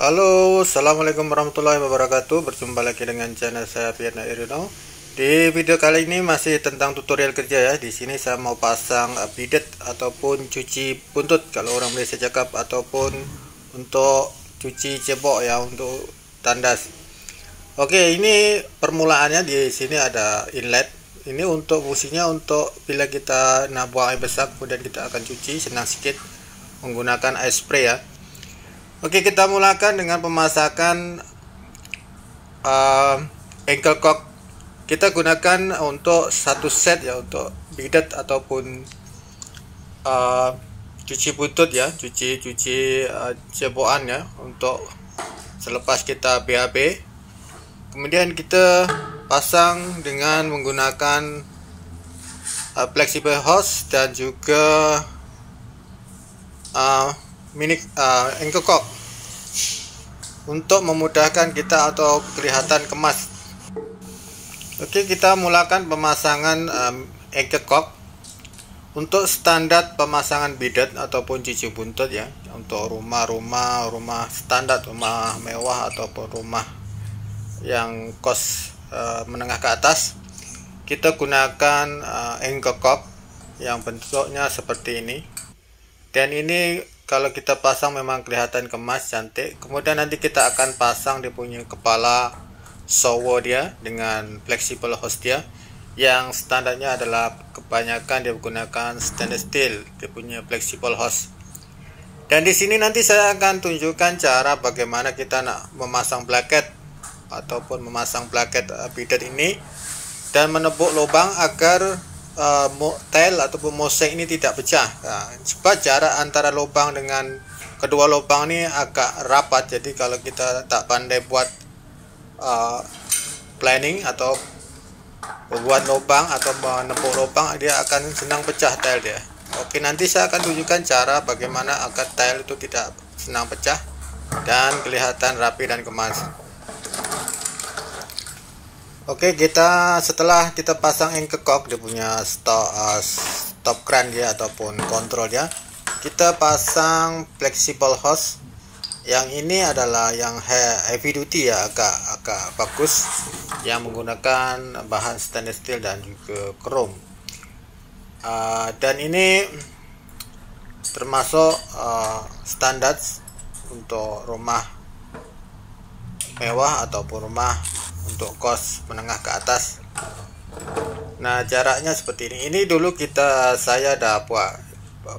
Halo, assalamualaikum warahmatullahi wabarakatuh. Berjumpa lagi dengan channel saya Fiatna Irino. Di video kali ini masih tentang tutorial kerja ya. Di sini saya mau pasang bidet ataupun cuci buntut kalau orang Malaysia cakap, ataupun untuk cuci cebok ya, untuk tandas. Oke, ini permulaannya di sini ada inlet. Ini untuk fungsinya untuk bila kita nak buang air besar kemudian kita akan cuci, senang sikit menggunakan air spray ya. Oke, kita mulakan dengan pemasakan ankle cock. Kita gunakan untuk satu set ya, untuk bidet ataupun cuci buntut ya, cuci cebokan ya, untuk selepas kita BAB. Kemudian kita pasang dengan menggunakan flexible hose dan juga ankle cock untuk memudahkan kita atau kelihatan kemas. Oke, kita mulakan pemasangan ankle cock. Untuk standar pemasangan bidet ataupun cuci buntut ya, untuk rumah standar, rumah mewah ataupun rumah yang kos menengah ke atas, kita gunakan ankle cock yang bentuknya seperti ini. Dan ini kalau kita pasang memang kelihatan kemas, cantik. Kemudian nanti kita akan pasang dia punya kepala shower dia dengan flexible hose dia, yang standarnya adalah kebanyakan dia menggunakan stainless steel, dia punya flexible hose. Dan di sini nanti saya akan tunjukkan cara bagaimana kita nak memasang bracket ataupun memasang bracket bidet ini dan menepuk lubang agar tile ataupun mosaik ini tidak pecah. Sebab jarak antara lubang dengan kedua lubang ini agak rapat, jadi kalau kita tak pandai buat planning atau buat lubang atau menepuk lubang, dia akan senang pecah tile dia. Oke, nanti saya akan tunjukkan cara bagaimana agar tile itu tidak senang pecah dan kelihatan rapi dan kemas. Oke, setelah kita pasang ankle cock, dia punya stop crank dia ataupun kontrol dia, kita pasang flexible hose. Yang ini adalah yang heavy duty ya, agak bagus, yang menggunakan bahan stainless steel dan juga chrome. Dan ini termasuk standar untuk rumah mewah ataupun rumah untuk kos menengah ke atas. Nah, jaraknya seperti ini. Ini dulu saya dah buat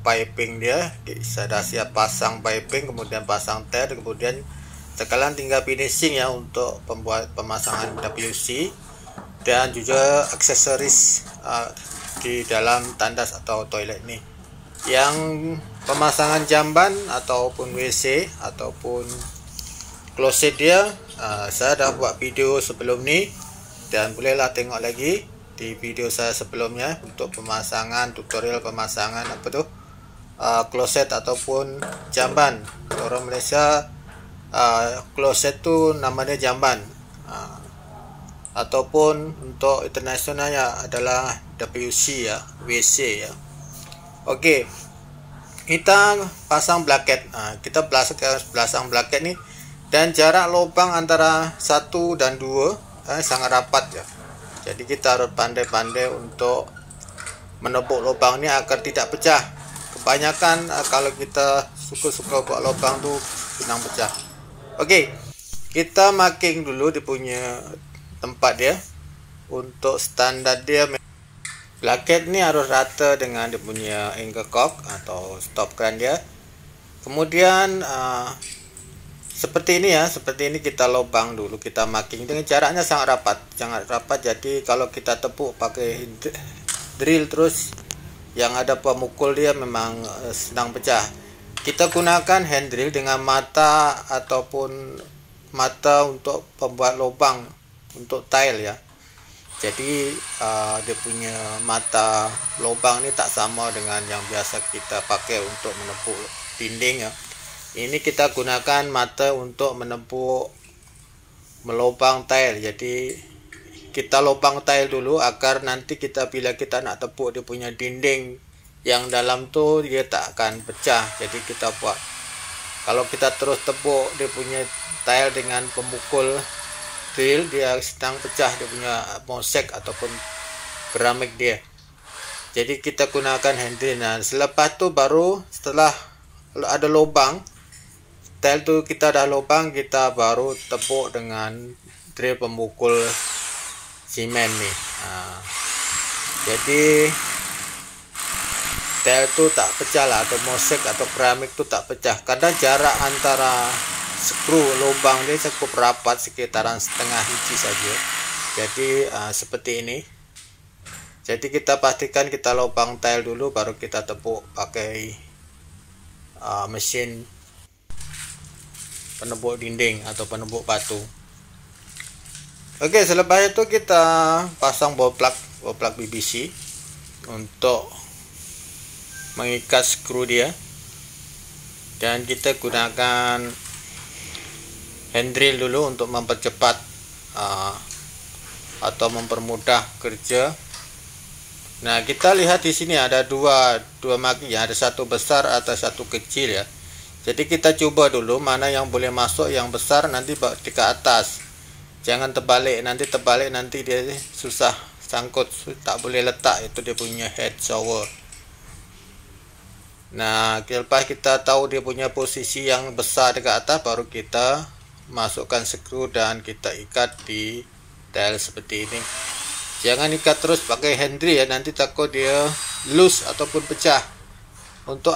piping dia, saya dah siap pasang piping, kemudian pasang tel, kemudian sekarang tinggal finishing ya untuk pemasangan WC dan juga aksesoris di dalam tandas atau toilet ini. Yang pemasangan jamban ataupun WC ataupun kloset dia, saya dah buat video sebelum ni dan bolehlah tengok lagi di video saya sebelumnya untuk pemasangan, tutorial pemasangan kloset ataupun jamban. Orang Malaysia kloset tu namanya jamban, ataupun untuk internasionalnya adalah WC ya, WC ya. Okey, kita pasang bracket. Kita pasang bracket ni, dan jarak lubang antara 1 dan 2 sangat rapat ya. Jadi kita harus pandai-pandai untuk menepuk lubang ini agar tidak pecah. Kebanyakan kalau kita suka buat lubang tu senang pecah. Okey, kita marking dulu dia punya tempat dia. Untuk standar dia, bracket ni harus rata dengan dia punya ankle cock atau stop crank dia. Kemudian seperti ini ya, seperti ini kita lubang dulu, kita marking dengan jaraknya sangat rapat. Jadi kalau kita tepuk pakai drill terus, yang ada pemukul dia memang senang pecah. Kita gunakan hand drill dengan mata ataupun mata untuk pembuat lubang untuk tile ya. Jadi dia punya mata lubang ini tak sama dengan yang biasa kita pakai untuk menepuk dinding ya. Ini kita gunakan mata untuk melubang tile. Jadi kita lubang tile dulu agar nanti bila kita nak tepuk dia punya dinding yang dalam tu, dia tak akan pecah. Jadi kita buat Kalau kita terus tepuk dia punya tile dengan pemukul drill, dia sedang pecah dia punya mosek ataupun keramik dia. Jadi kita gunakan hand drill. Nah, selepas tu baru setelah ada lubang tile tu, kita dah lubang, kita baru tepuk dengan drill pemukul simen nih. Jadi tile tu tak pecah lah, atau mosek atau keramik tu tak pecah karena jarak antara skru lubang dia cukup rapat, sekitaran setengah inci saja. Jadi seperti ini. Jadi kita pastikan kita lubang tile dulu, baru kita tepuk pakai mesin penebuk dinding atau penebuk batu. Oke, selepas itu kita pasang ball plug BBC untuk mengikat skru dia, dan kita gunakan hand drill dulu untuk mempercepat atau mempermudah kerja. Nah, kita lihat di sini ada dua maki ya, ada satu besar atau satu kecil ya. Jadi kita coba dulu mana yang boleh masuk, yang besar nanti di ke atas. Jangan terbalik, nanti dia susah sangkut, tak boleh letak, itu dia punya head shower. Nah, lepas kita tahu dia punya posisi yang besar dekat atas, baru kita masukkan skru dan kita ikat di tile seperti ini. Jangan ikat terus pakai hand drill ya, nanti takut dia loose ataupun pecah. Untuk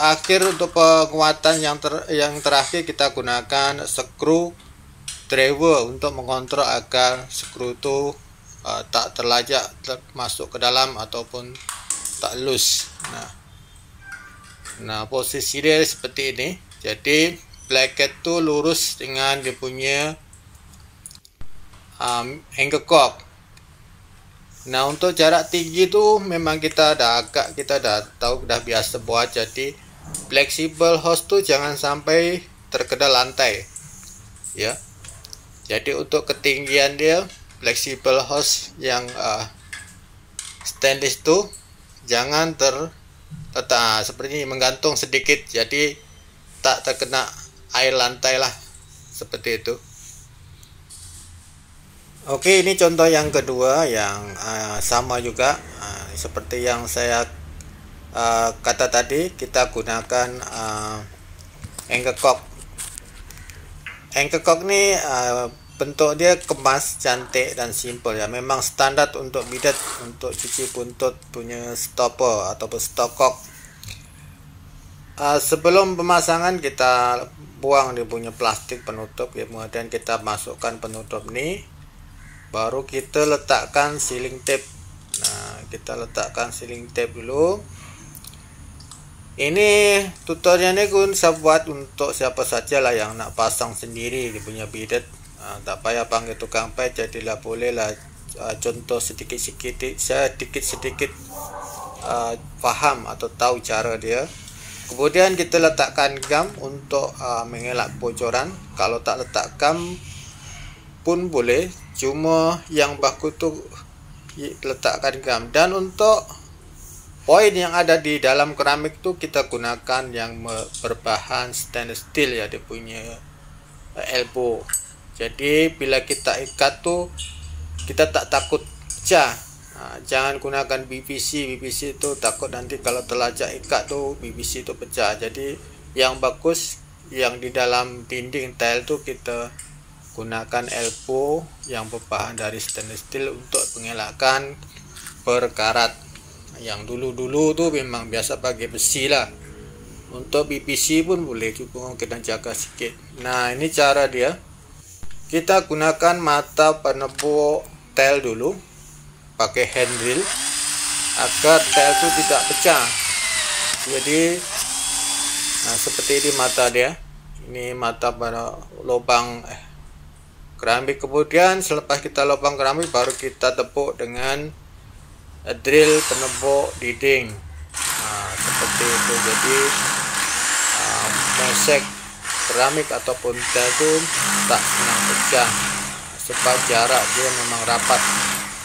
penguatan yang terakhir, kita gunakan skru driver untuk mengontrol agar skru itu tak terlajak masuk ke dalam ataupun tak loose. Nah, posisi dia seperti ini. Jadi bracket tu lurus dengan dia punya angle cock. Nah, untuk jarak tinggi tu memang kita dah tahu, dah biasa buat. Jadi flexible hose tu jangan sampai terkena lantai ya. Jadi untuk ketinggian dia, flexible hose yang stainless tu jangan terletak seperti ini, menggantung sedikit, jadi tak terkena air lantai lah, seperti itu. Oke, ini contoh yang kedua yang sama juga seperti yang saya kata tadi. Kita gunakan angle cock. Angle cock ni bentuk dia kemas, cantik dan simple ya. Memang standar untuk bidet, untuk cuci buntut punya stopper ataupun stopcock. Sebelum pemasangan kita buang dia punya plastik penutup ya, kemudian kita masukkan penutup ni, baru kita letakkan sealing tape. Nah, kita letakkan sealing tape dulu. Ini tutorialnya saya buat untuk siapa saja lah yang nak pasang sendiri dia punya bidet. Tak payah panggil tukang pijat, jadilah bolehlah contoh sedikit-sedikit faham atau tahu cara dia. Kemudian kita letakkan gam untuk mengelak bocoran. Kalau tak letak gam pun boleh, cuma yang bagus tu letakkan gam. Dan untuk poin yang ada di dalam keramik tu, kita gunakan yang berbahan stainless steel ya, dia punya elbow. Jadi bila kita ikat tu, kita tak takut pecah. Jangan gunakan BBC tu takut nanti kalau terlajak ikat tu BBC tu pecah. Jadi yang bagus yang di dalam dinding tile tu kita gunakan elbow yang berbahan dari stainless steel untuk pengelakan berkarat. Yang dulu tu memang biasa pakai besi lah. Untuk BBC pun boleh, cuma kita jaga sikit. Nah, ini cara dia. Kita gunakan mata penebuk tile dulu pakai hand drill agar tile itu tidak pecah. Jadi seperti ini mata dia. Ini mata pada lubang keramik. Kemudian selepas kita lubang keramik, baru kita tepuk dengan drill penebuk dinding. Seperti itu. Jadi mosek keramik ataupun tile itu tak senang pecah, sebab jarak dia memang rapat.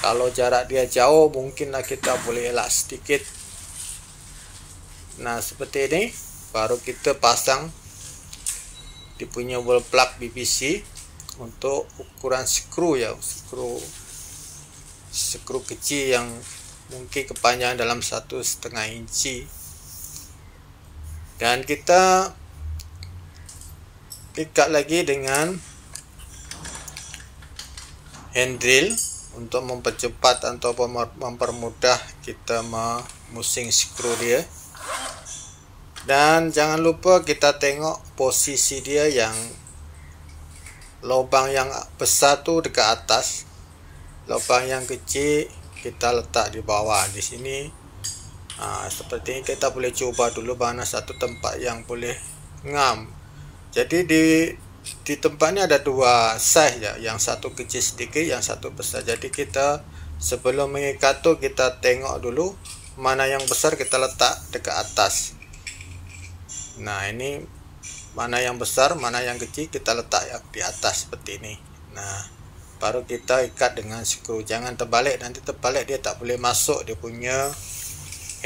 Kalau jarak dia jauh, mungkinlah kita boleh elak sedikit. Nah, seperti ini baru kita pasang dia punya wall plug PVC untuk ukuran skru ya, skru kecil yang mungkin kepanjangan dalam 1,5 inci. Dan kita ikat lagi dengan hand drill untuk mempercepat atau mempermudah kita memusing skru dia. Dan jangan lupa kita tengok posisi dia, yang lubang yang besar tu dekat atas, lubang yang kecil kita letak di bawah. Di sini seperti ini kita boleh coba dulu mana satu tempat yang boleh ngam. Jadi di tempat ini ada dua size ya, yang satu kecil sedikit, yang satu besar. Jadi kita sebelum mengikat tu kita tengok dulu mana yang besar kita letak dekat atas. Nah, ini mana yang besar, mana yang kecil kita letak ya di atas seperti ini. Nah, baru kita ikat dengan skru. Jangan terbalik, nanti terbalik dia tak boleh masuk dia punya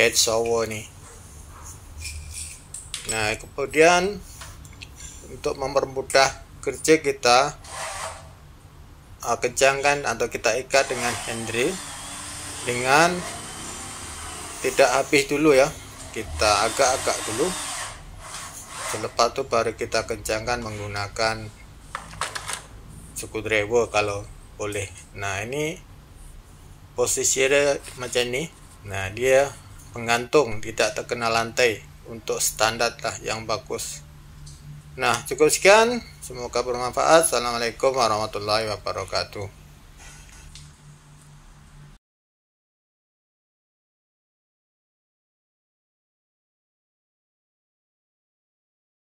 head shower ni. Nah, kemudian untuk mempermudah kerja kita, kencangkan atau kita ikat dengan hand drill dengan tidak habis dulu ya, kita agak-agak dulu. Selepas itu baru kita kencangkan menggunakan screwdriver kalau boleh. Nah, ini posisi dia macam ni. Nah, dia menggantung, tidak terkena lantai, untuk standar lah yang bagus. Nah, cukup sekian, semoga bermanfaat. Assalamualaikum warahmatullahi wabarakatuh.